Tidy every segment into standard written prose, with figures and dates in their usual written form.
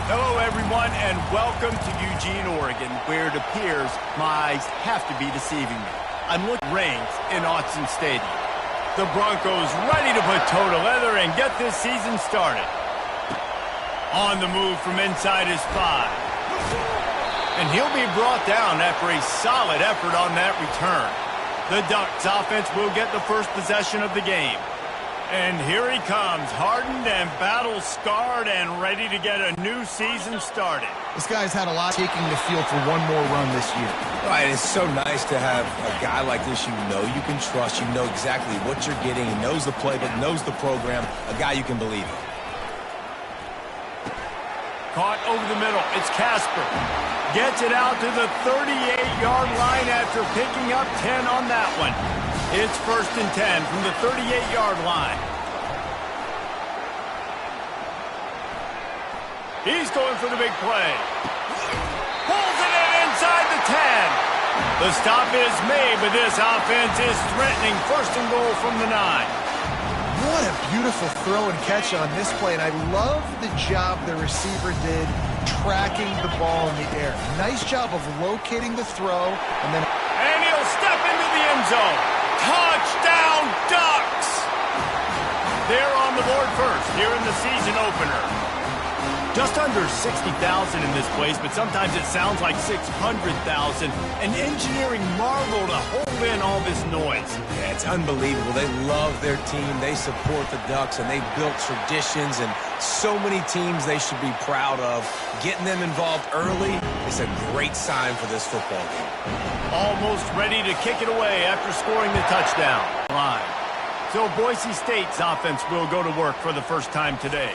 Hello, everyone, and welcome to Eugene, Oregon, where it appears my eyes have to be deceiving me. I'm looking at rains in Autzen Stadium. The Broncos ready to put toe to leather and get this season started. On the move from inside his 5. And he'll be brought down after a solid effort on that return. The Ducks offense will get the first possession of the game. And here he comes, hardened and battle-scarred and ready to get a new season started. This guy's had a lot taking the field for one more run this year. Right, it's so nice to have a guy like this you know you can trust. You know exactly what you're getting. He knows the playbook, knows the program, a guy you can believe in. Caught over the middle. It's Casper. Gets it out to the 38-yard line after picking up 10 on that one. It's 1st and 10 from the 38-yard line. He's going for the big play. Pulls it in inside the 10. The stop is made, but this offense is threatening 1st and goal from the 9. What a beautiful throw and catch on this play, and I love the job the receiver did tracking the ball in the air. Nice job of locating the throw, and he'll step into the end zone. Touchdown, Ducks! They're on the board first here in the season opener. Just under 60,000 in this place, but sometimes it sounds like 600,000. An engineering marvel to hold in all this noise. Yeah, it's unbelievable. They love their team. They support the Ducks, and they've built traditions and so many teams they should be proud of. Getting them involved early is a great sign for this football game. Almost ready to kick it away after scoring the touchdown. Line. So Boise State's offense will go to work for the first time today.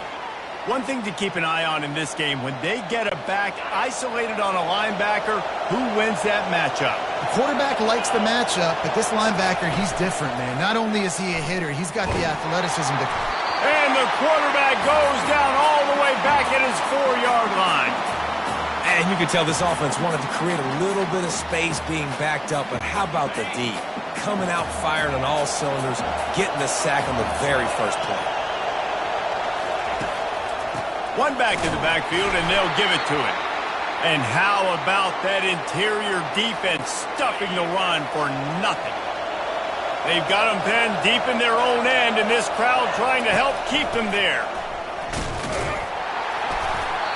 One thing to keep an eye on in this game, when they get a back isolated on a linebacker, who wins that matchup? the quarterback likes the matchup, but this linebacker, he's different, man. Not only is he a hitter, he's got the athleticism to... And the quarterback goes down all the way back at his 4-yard line. And you could tell this offense wanted to create a little bit of space being backed up, but how about the D? Coming out firing on all cylinders, getting the sack on the very first play. One back to the backfield, and they'll give it to him. And how about that interior defense stuffing the run for nothing? They've got them pinned deep in their own end, and this crowd trying to help keep them there.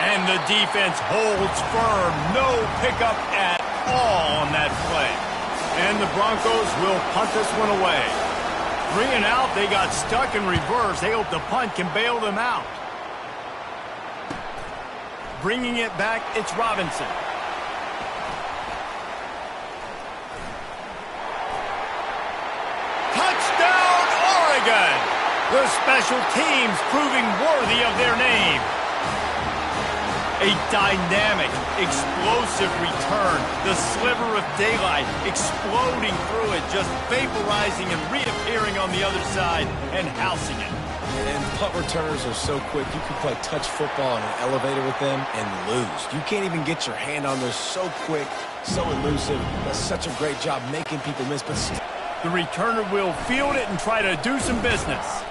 And the defense holds firm. No pickup at all on that play. And the Broncos will punt this one away. 3 and out, they got stuck in reverse. They hope the punt can bail them out. Bringing it back, it's Robinson. Touchdown, Oregon! The special teams proving worthy of their name. A dynamic, explosive return. The sliver of daylight exploding through it, just vaporizing and reappearing on the other side and housing it. And punt returners are so quick. You can play touch football in an elevator with them and lose. You can't even get your hand on those. So quick, so elusive. Does such a great job making people miss. But the returner will field it and try to do some business.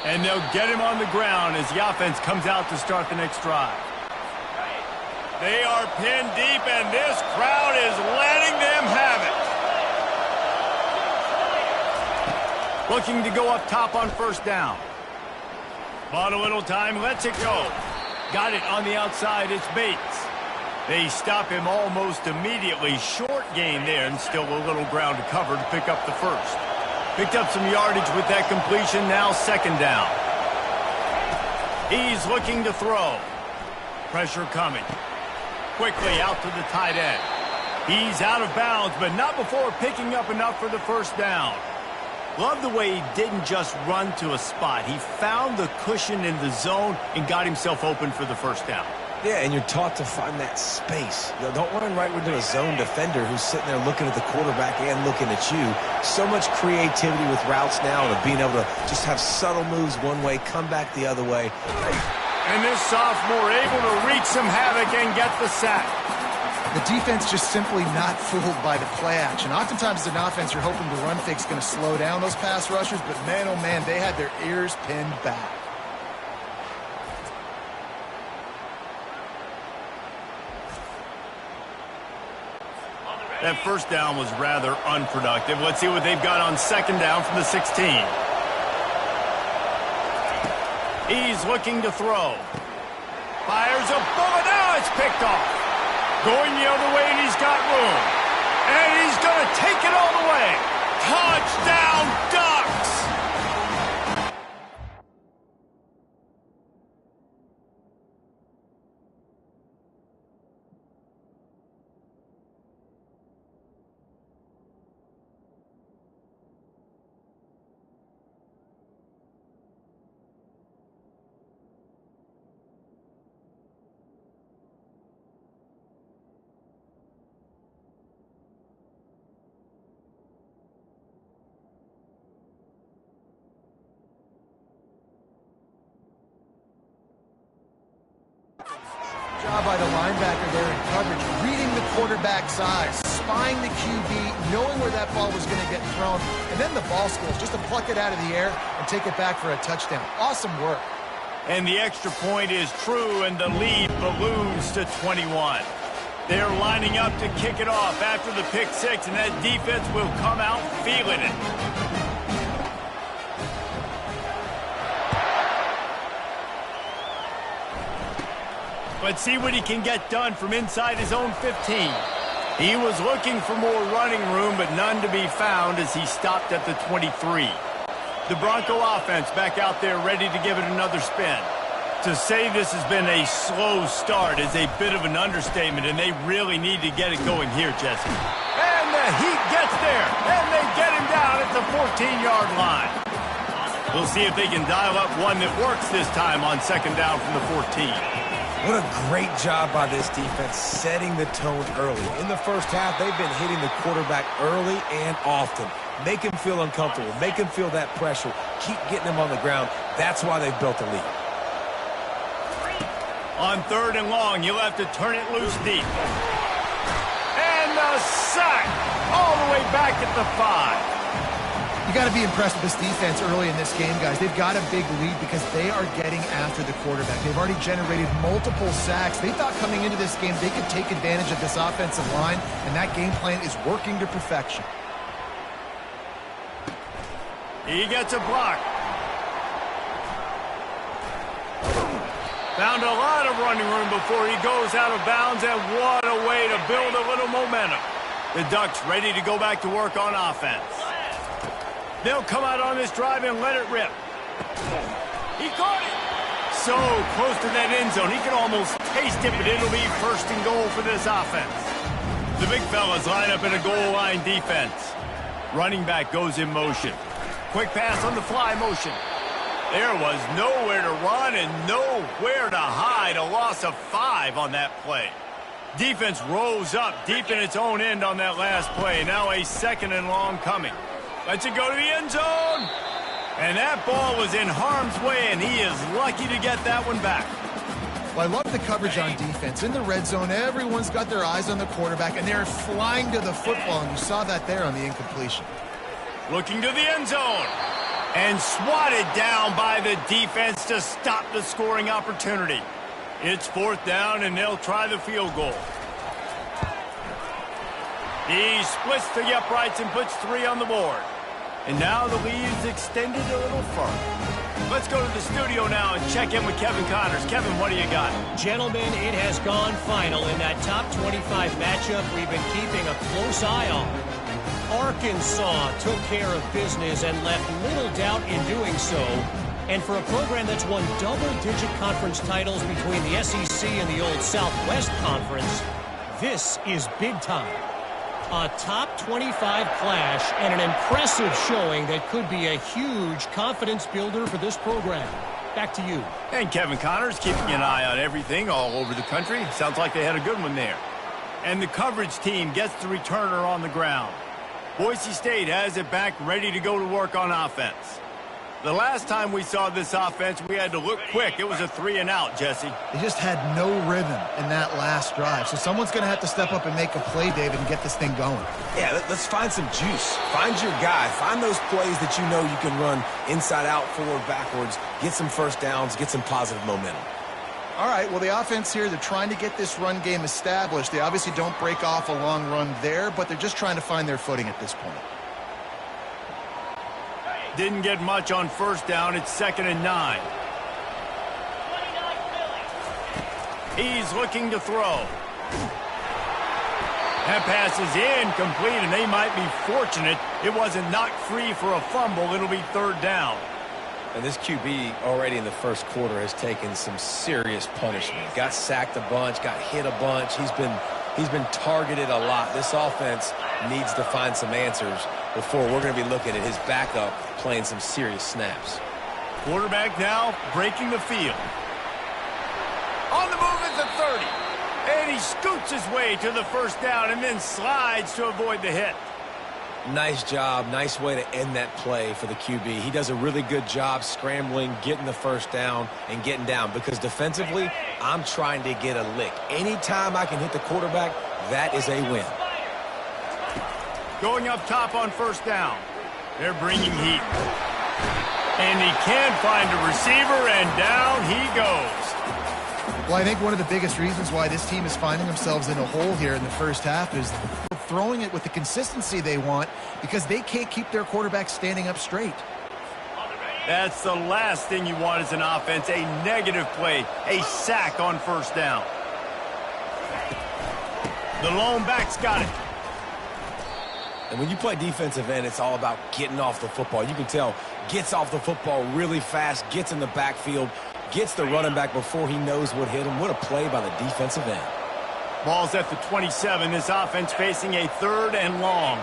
And they'll get him on the ground as the offense comes out to start the next drive. They are pinned deep, and this crowd is letting them have it. Looking to go up top on first down. Bought a little time, lets it go. Got it on the outside, it's Bates. They stop him almost immediately. Short gain there, and still a little ground to cover to pick up the first. Picked up some yardage with that completion, now 2nd down. He's looking to throw. Pressure coming. Quickly out to the tight end. He's out of bounds, but not before picking up enough for the first down. Love the way he didn't just run to a spot. He found the cushion in the zone and got himself open for the first down. yeah, and you're taught to find that space. You know, don't run right into a zone defender who's sitting there looking at the quarterback and looking at you. So much creativity with routes now and being able to just have subtle moves one way, come back the other way. And this sophomore able to wreak some havoc and get the sack. The defense just simply not fooled by the play action. Oftentimes, as an offense, you're hoping the run fake's going to slow down those pass rushers, but man, oh man, they had their ears pinned back. That first down was rather unproductive. Let's see what they've got on second down from the 16. He's looking to throw. Fires a bullet. Now it's picked off. Going the other way, and he's got room. And he's going to take it all the way. Touchdown, Ducks! Job by the linebacker there in coverage, reading the quarterback's eyes, spying the QB, knowing where that ball was going to get thrown, and then the ball skills, just to pluck it out of the air and take it back for a touchdown. Awesome work. And the extra point is true, and the lead balloons to 21. They're lining up to kick it off after the pick six, and that defense will come out feeling it. Let's see what he can get done from inside his own 15. He was looking for more running room, but none to be found as he stopped at the 23. The Bronco offense back out there ready to give it another spin. To say this has been a slow start is a bit of an understatement, and they really need to get it going here, Jesse. And the Heat gets there, and they get him down at the 14-yard line. We'll see if they can dial up one that works this time on second down from the 14. What a great job by this defense setting the tone early. In the first half, they've been hitting the quarterback early and often. Make him feel uncomfortable. Make him feel that pressure. Keep getting him on the ground. That's why they've built a lead. On third and long, you'll have to turn it loose deep. And the sack all the way back at the 5. You got to be impressed with this defense early in this game, guys. They've got a big lead because they are getting after the quarterback. They've already generated multiple sacks. They thought coming into this game they could take advantage of this offensive line, and that game plan is working to perfection. He gets a block. Found a lot of running room before he goes out of bounds, and what a way to build a little momentum. The Ducks ready to go back to work on offense. They'll come out on this drive and let it rip. He caught it. So close to that end zone. He can almost taste it, but it'll be first and goal for this offense. The big fellas line up in a goal line defense. Running back goes in motion. Quick pass on the fly motion. There was nowhere to run and nowhere to hide. A loss of 5 on that play. Defense rose up deep in its own end on that last play. Now a second and long coming. Lets it go to the end zone. And that ball was in harm's way, and he is lucky to get that one back. Well, I love the coverage on defense. In the red zone, everyone's got their eyes on the quarterback, and they're flying to the football, and you saw that there on the incompletion. Looking to the end zone. And swatted down by the defense to stop the scoring opportunity. It's fourth down, and they'll try the field goal. He splits the uprights and puts 3 on the board. And now the lead's extended a little further. Let's go to the studio now and check in with Kevin Connors. Kevin, what do you got? Gentlemen, it has gone final in that top 25 matchup we've been keeping a close eye on. Arkansas took care of business and left little doubt in doing so. And for a program that's won double-digit conference titles between the SEC and the old Southwest Conference, this is big time. A top 25 clash and an impressive showing that could be a huge confidence builder for this program. Back to you. And Kevin Connors keeping an eye on everything all over the country. Sounds like they had a good one there. And the coverage team gets the returner on the ground. Boise State has it back ready to go to work on offense. The last time we saw this offense, we had to look quick. It was a 3-and-out, Jesse. They just had no rhythm in that last drive. So someone's going to have to step up and make a play, David, and get this thing going. Yeah, let's find some juice. Find your guy. Find those plays that you know you can run inside out, forward, backwards. Get some first downs. Get some positive momentum. All right, well, the offense here, they're trying to get this run game established. They obviously don't break off a long run there, but they're just trying to find their footing at this point. Didn't get much on first down. It's 2nd and 9. He's looking to throw. That pass is incomplete, and they might be fortunate it wasn't knocked free for a fumble. It'll be 3rd down. And this QB already in the first quarter has taken some serious punishment. Got sacked a bunch, got hit a bunch. He's been targeted a lot. This offense needs to find some answers before we're going to be looking at his backup playing some serious snaps. Quarterback now breaking the field. On the move is the 30. And he scoots his way to the first down and then slides to avoid the hit. Nice job. Nice way to end that play for the QB. He does a really good job scrambling, getting the first down, and getting down. Because defensively, I'm trying to get a lick. Anytime I can hit the quarterback, that is a win. Going up top on first down. They're bringing heat. And he can find a receiver, and down he goes. Well, I think one of the biggest reasons why this team is finding themselves in a hole here in the first half is throwing it with the consistency they want because they can't keep their quarterback standing up straight. That's the last thing you want as an offense, a negative play, a sack on first down. The lone back's got it. And when you play defensive end, it's all about getting off the football. You can tell, gets off the football really fast, gets in the backfield, gets the running back before he knows what hit him. What a play by the defensive end. Ball's at the 27. This offense facing a 3rd and long.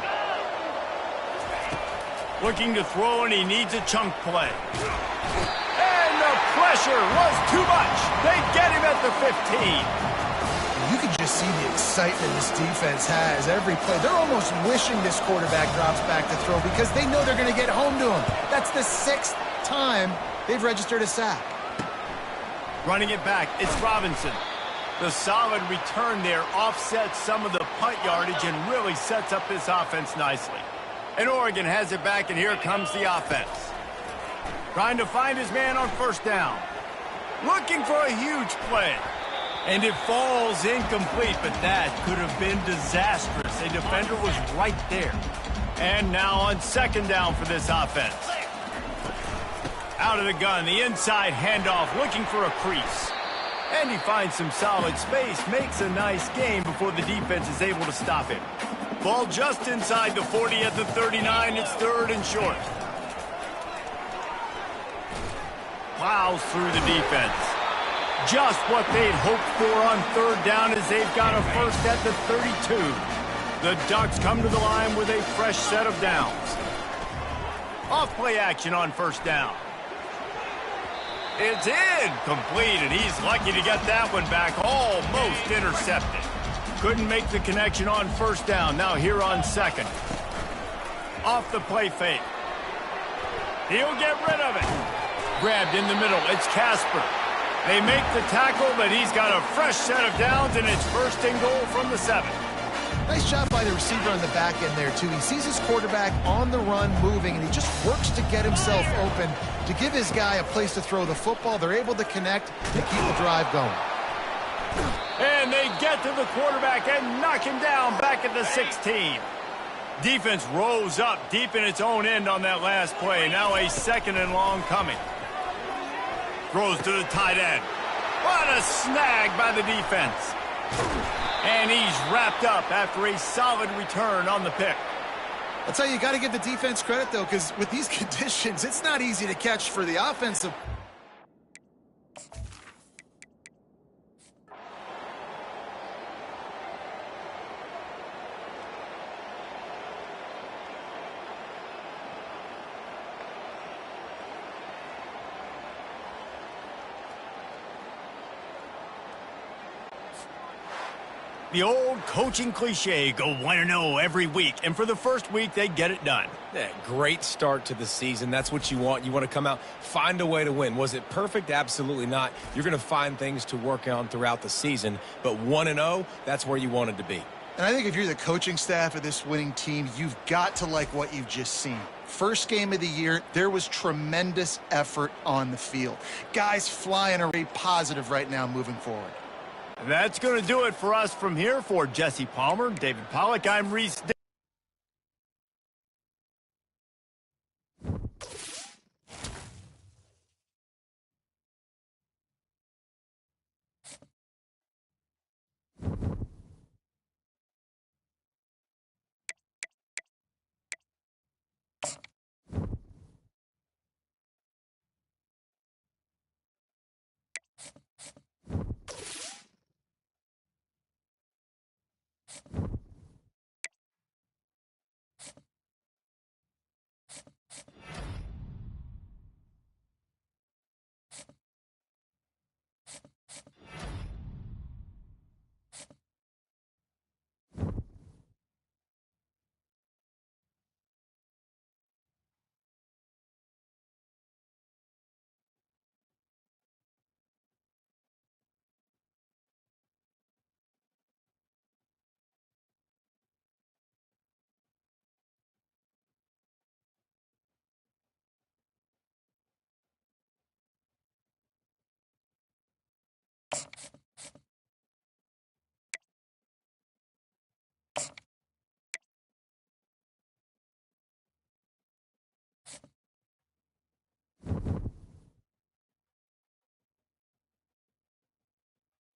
Looking to throw, and he needs a chunk play. And the pressure was too much. They get him at the 15. You can just see the excitement this defense has every play. They're almost wishing this quarterback drops back to throw because they know they're going to get home to him. That's the 6th time they've registered a sack. Running it back, it's Robinson. The solid return there offsets some of the punt yardage and really sets up this offense nicely. And Oregon has it back, and here comes the offense. Trying to find his man on first down. Looking for a huge play. And it falls incomplete, but that could have been disastrous. A defender was right there. And now on 2nd down for this offense. Out of the gun, the inside handoff, looking for a crease. And he finds some solid space, makes a nice gain before the defense is able to stop him. Ball just inside the 40 at the 39. It's 3rd and short. Plows through the defense. Just what they'd hoped for on 3rd down as they've got a first at the 32. The Ducks come to the line with a fresh set of downs. Off play action on first down. It's incomplete, and he's lucky to get that one back. Almost intercepted. Couldn't make the connection on first down. Now here on 2nd. Off the play fake. He'll get rid of it. Grabbed in the middle. It's Casper. They make the tackle, but he's got a fresh set of downs, and it's 1st and goal from the 7. Nice job by the receiver on the back end there, too. He sees his quarterback on the run moving, and he just works to get himself open to give his guy a place to throw the football. They're able to connect to keep the drive going. And they get to the quarterback and knock him down back at the 16. Defense rose up deep in its own end on that last play. Now a 2nd and long coming. Throws to the tight end. What a snag by the defense. And he's wrapped up after a solid return on the pick. I'll tell you, you got to give the defense credit, though, because with these conditions, it's not easy to catch for the offensive. The old coaching cliche, go 1-0 every week. And for the first week, they get it done. Yeah, great start to the season. That's what you want. You want to come out, find a way to win. Was it perfect? Absolutely not. You're going to find things to work on throughout the season. But 1-0, that's where you wanted to be. And I think if you're the coaching staff of this winning team, you've got to like what you've just seen. First game of the year, there was tremendous effort on the field. Guys flying away positive right now moving forward. And that's going to do it for us from here. For Jesse Palmer, David Pollack, I'm Reese.